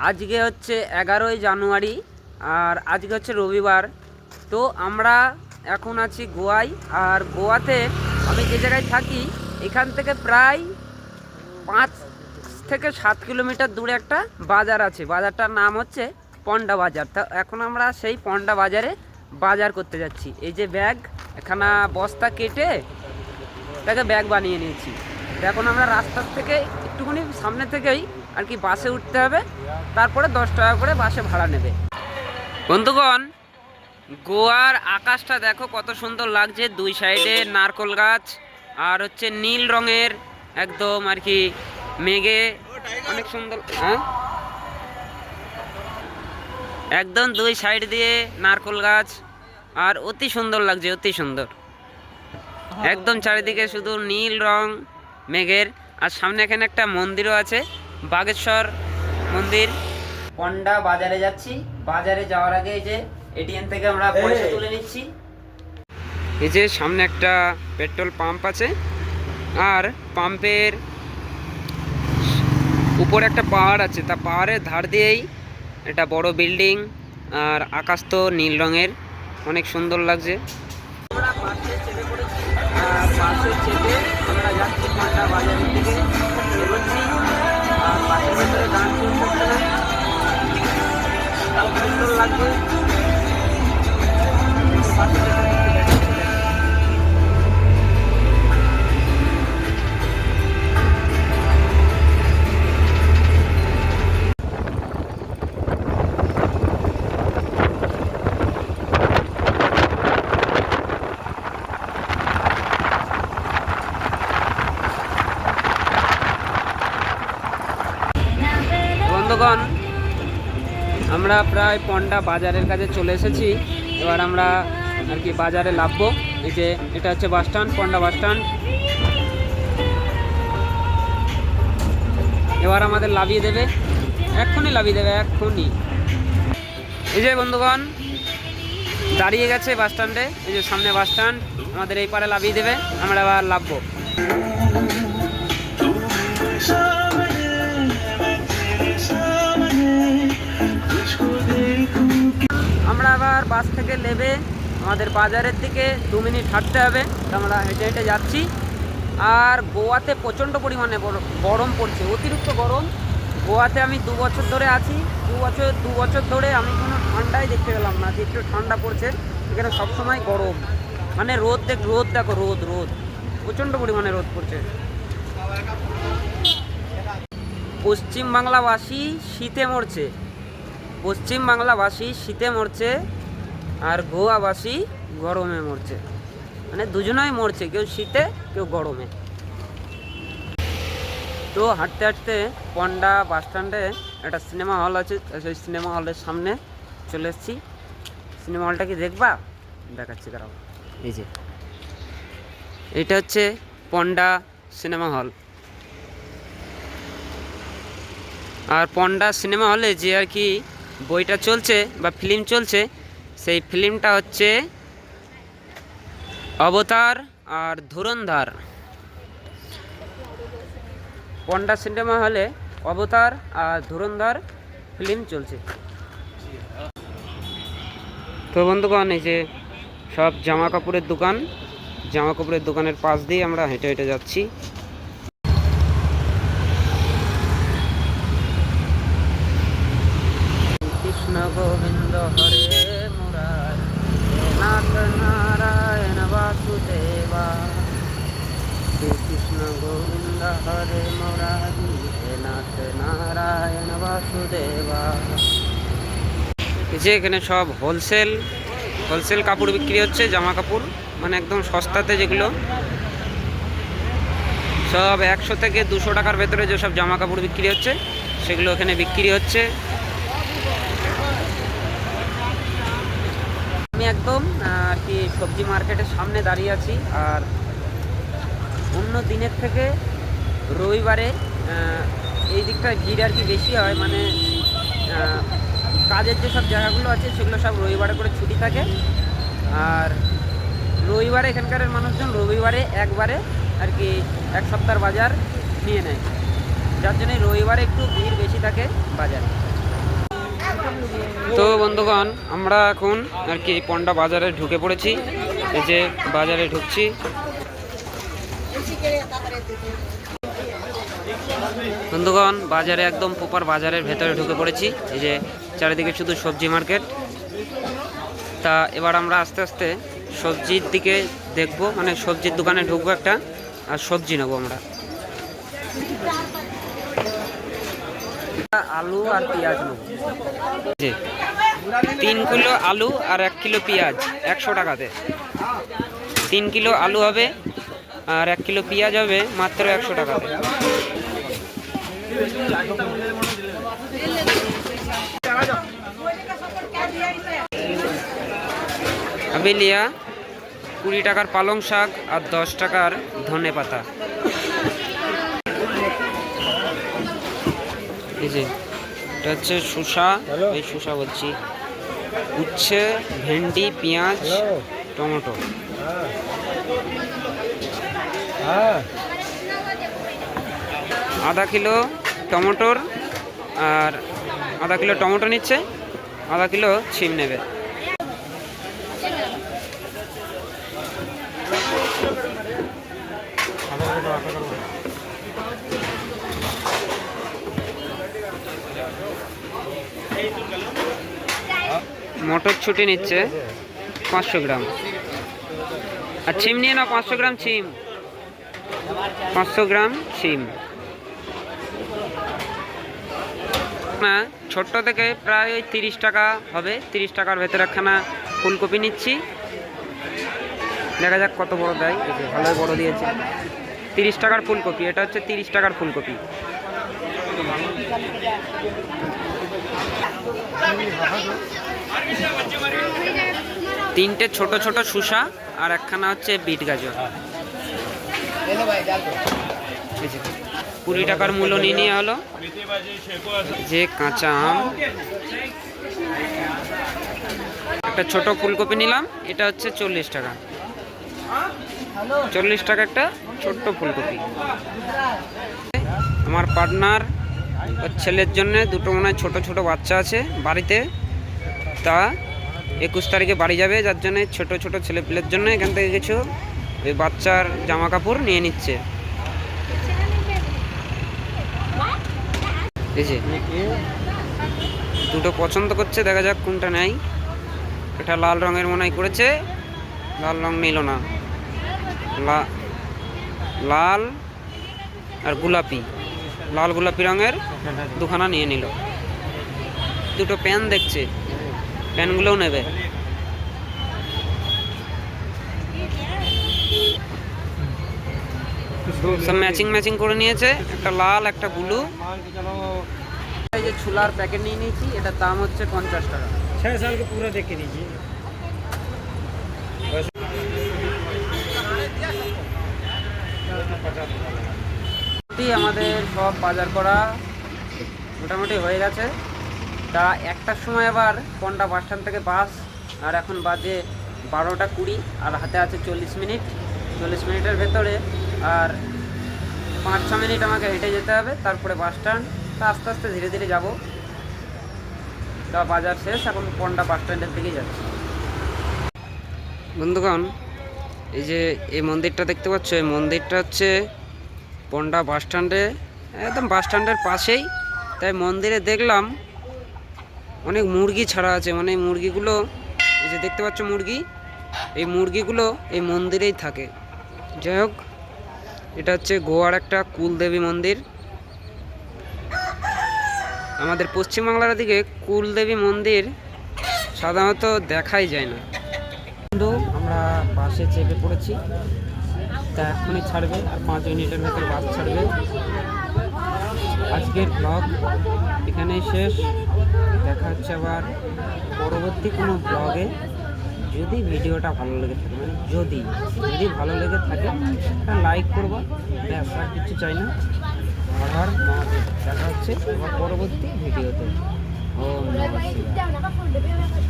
আজকে হচ্ছে 11ই জানুয়ারি আর আজকে হচ্ছে রবিবার। তো আমরা এখন আছি গোয়ায়। আর গোয়াতে আমি যে জায়গায় থাকি এখান থেকে প্রায় 5 থেকে 7 কিলোমিটার দূরে একটা বাজার আছে। বাজারটার নাম হচ্ছে পন্ডা বাজার। তা এখন আমরা সেই পন্ডা বাজারে বাজার করতে যাচ্ছি। এই যে ব্যাগ, এখানে বস্তা কেটে তাকে ব্যাগ বানিয়ে নিয়েছি। এখন আমরা রাস্তার থেকে একটুখানি সামনে থেকেই আর কি বাসে উঠতে হবে, তারপরে 10 টাকা করে বাসে ভাড়া নেবে। বন্ধুগণ, গোয়ার আকাশটা দেখো কত সুন্দর লাগছে। দুই সাইডে নারকেল গাছ আর হচ্ছে নীল রঙের একদম আর কি মেঘে অনেক সুন্দর। হ্যাঁ, একদম দুই সাইড দিয়ে নারকেল গাছ আর অতি সুন্দর লাগছে, অতি সুন্দর। একদম চারিদিকে শুধু নীল রং মেঘের। আর সামনে এখানে একটা মন্দিরও আছে, বাগেশ্বর মন্দির। পন্ডা বাজারে যাচ্ছি। বাজারে যাওয়ার আগে এই যে এটিএম থেকে আমরা পয়সা তুলে নিচ্ছি। এই যে সামনে একটা পেট্রোল পাম্প আছে আর পাম্পের উপরে একটা পাহাড় আছে। তা পাহাড়ের ধার দিয়েই একটা বড় বিল্ডিং আর আকাশ তো নীল রঙের, অনেক সুন্দর লাগছে। আমরা বাসে চেপে পড়েছি আর বাসে চেপে আমরা যাচ্ছি পন্ডা বাজারের দিকে এগোচ্ছি। আর বাসের ভেতরে গান শুনতে সুন্দর লাগবে। বন্ধুগণ, আমরা প্রায় পন্ডা বাজারের কাছে চলে এসেছি। এবার আমরা আর কি বাজারে নামবো। এই যে এটা হচ্ছে bus stand, panda bus stand. এবার আমাদের নামিয়ে দেবে, এক্ষুনি নামিয়ে দেবে, এক্ষুনি। এই যে বন্ধুগণ, দাঁড়িয়ে গেছে বাস স্ট্যান্ডে। এই যে সামনে বাস স্ট্যান্ড, আমাদের এই পারে নামিয়ে দেবে, আমরা এবার নামবো। আমরা আবার বাস থেকে নেবে আমাদের বাজারের দিকে 2 মিনিট হাঁটতে হবে। আমরা হেঁটে হেঁটে যাচ্ছি। আর গোয়াতে প্রচণ্ড পরিমাণে গরম পড়ছে, অতিরিক্ত গরম। গোয়াতে আমি 2 বছর ধরে আছি। 2 বছর ধরে আমি কোনো ঠান্ডাই দেখতে পেলাম না যে একটু ঠান্ডা পড়ছে। এখানে সবসময় গরম, মানে রোদ দেখো, রোদ প্রচণ্ড পরিমাণে রোদ পড়ছে। পশ্চিমবাংলাবাসী শীতে মরছে, পশ্চিমবাংলাবাসী শীতে মরছে আর গোয়াবাসী গরমে মরছে। মানে দুজনাই মরছে, কেউ শীতে কেউ গরমে। তো হাঁটতে হাঁটতে পন্ডা বাস স্ট্যান্ডে একটা সিনেমা হল আছে, সেই সিনেমা হলের সামনে চলে এসেছি। সিনেমা হলটা কি দেখবা, দেখাচ্ছি দাঁড়াও। এই যে এটা হচ্ছে পন্ডা সিনেমা হল। আর পন্ডা সিনেমা হলে যে আর কি বইটা চলছে বা ফিল্ম চলছে, সেই ফিল্মটা হচ্ছে অবতার আর ধুরন্ধর। পন্ডা সিনেমা হলে অবতার আর ধুরন্ধর ফিল্ম চলছে। তো বন্ধুগণ, এই যে সব জামা কাপড়ের দোকান, জামা কাপড়ের দোকানের পাশ দিয়ে আমরা হেঁটে হেঁটে যাচ্ছি। কৃষ্ণ গোবিন্দ হরে মুরারি, নাথ নারায়ণ বাসুদেবা। শ্রী কৃষ্ণ গোবিন্দ হরে মুরারি, নাথ নারায়ণ বাসুদেবা। এই যে এখানে সব হোলসেল কাপড় বিক্রি হচ্ছে, জামা কাপড়, মানে একদম সস্তাতে, যেগুলো সব 100 থেকে 200 টাকার ভেতরে যেসব জামা কাপড় বিক্রি হচ্ছে সেগুলো এখানে বিক্রি হচ্ছে। আমি একদম আর কি সবজি মার্কেটের সামনে দাঁড়িয়ে আছি। আর অন্য দিনের থেকে রবিবারে এই দিকটায় ভিড় আর কি বেশি হয়। মানে কাজের যেসব জায়গাগুলো আছে সেগুলো সব রবিবারে করে ছুটি থাকে। আর রবিবারে এখানকার মানুষজন রবিবারে একবারে আর কি 1 সপ্তাহের বাজার নিয়ে নেয়, যার জন্য রবিবারে একটু ভিড় বেশি থাকে বাজারে। তো বন্ধুগণ, আমরা এখন আর কি পন্ডা বাজারে ঢুকে পড়েছি। এই যে বাজারে ঢুকছি। বন্ধুগণ, বাজারে একদম প্রপার বাজারের ভেতরে ঢুকে পড়েছি। এই যে চারিদিকে শুধু সবজি মার্কেট। তা এবার আমরা আস্তে আস্তে সবজির দিকে দেখব, মানে সবজির দোকানে ঢুকবো একটা, আর সবজি নেবো আমরা। আলু আর পেঁয়াজ নেবো। 3 কিলো আলু আর 1 কিলো পেঁয়াজ 100 টাকাতে। 3 কিলো আলু হবে আর 1 কিলো পেঁয়াজ হবে মাত্র 100 টাকাতে। আমি লিয়া 20 টাকার পালং শাক আর 10 টাকার ধনে পাতা। এই যে এটা হচ্ছে শসা, এই শসা বলছি, উচ্ছে, ভেন্ডি, পেঁয়াজ, টমেটো। আধা কিলো টমেটোর আর আধা কিলো টমেটো নিচ্ছে, আধা কিলো সিম নেবে। মটরশুঁটি নিচ্ছে 500 গ্রাম, আর সিম নিয়ে নাও 500 গ্রাম সিম, 500 গ্রাম সিম। না, ছোট্ট থেকে প্রায় ওই 30 টাকা হবে। 30 টাকার ভেতরে একখানা ফুলকপি নিচ্ছি, দেখা যাক কত বড় দেয়। ভালোই বড় দিয়েছে। 30 টাকার ফুলকপি, এটা হচ্ছে 30 টাকার ফুলকপি। তিনটে ছোট ছোট শসা আর একখানা হচ্ছে বিট গাজর। 20 টাকার মূল্য নিয়ে নেওয়া হলো। যে কাঁচা আম, একটা ছোট ফুলকপি নিলাম, এটা হচ্ছে 40 টাকা। 40 টাকা একটা ছোট্ট ফুলকপি। আমার পার্টনার ছেলের জন্য দুটো মনে হয় ছোট ছোট বাচ্চা আছে বাড়িতে, তা 21 তারিখে বাড়ি যাবে, যার জন্য ছোট ছোট ছেলেপিলের জন্য এখান থেকে কিছু ওই বাচ্চার জামা কাপড় নিয়ে নিচ্ছে। দুটো পছন্দ করছে, দেখা যাক কোনটা নেয়। এটা লাল রঙের মনে হয় করেছে, লাল রং নিল না, লাল আর গোলাপি, লাল গোলাপি রঙের দুখানা নিয়ে নিল। দুটো প্যান দেখছে, প্যানগুলোও নেবে। সব ম্যাচিং ম্যাচিং করে নিয়েছে, একটা লাল একটা ব্লু। এই যে ছোলার প্যাকেট নিয়ে নিয়েছি, এটার দাম হচ্ছে 50 টাকা। 6 साल के पूरा देख के लीजिए। আমাদের সব বাজার করা মোটামুটি হয়ে গেছে। তা একটার সময় আবার পন্ডা বাস স্ট্যান্ড থেকে বাস, আর এখন বাজে 12টা 20, আর হাতে আছে 40 মিনিট। 40 মিনিটের ভেতরে আর 5-6 মিনিট আমাকে হেঁটে যেতে হবে, তারপরে বাস স্ট্যান্ড। তা আস্তে আস্তে ধীরে ধীরে যাব। তা বাজার শেষ, এখন পন্ডা বাস স্ট্যান্ডের দিকেই যাচ্ছি। বন্ধুগণ, এই যে এই মন্দিরটা দেখতে পাচ্ছ, এই মন্দিরটা হচ্ছে পন্ডা বাস স্ট্যান্ডে, একদম বাস স্ট্যান্ডের পাশেই। তাই মন্দিরে দেখলাম অনেক মুরগি ছাড়া আছে, মানে মুরগিগুলো এই যে দেখতে পাচ্ছ মুরগি, এই মুরগিগুলো এই মন্দিরেই থাকে। যাই হোক, এটা হচ্ছে গোয়ার একটা কুলদেবী মন্দির। আমাদের পশ্চিমবাংলার দিকে কুলদেবী মন্দির সাধারণত দেখাই যায় না। কিন্তু আমরা বাসে চেপে পড়েছি, তা এখনই ছাড়বে, আর 5 মিনিটের ভেতরে বাস ছাড়বে। আজকের ব্লগ এখানেই শেষ। দেখা হচ্ছে আবার পরবর্তী কোনো ব্লগে। যদি ভিডিওটা ভালো লেগে থাকে, মানে যদি ভালো লেগে থাকে তাহলে লাইক করবো, ব্যাস, আর কিছু চাই না। আর দেখা হচ্ছে আবার পরবর্তী ভিডিওতে। ও নমস্কার।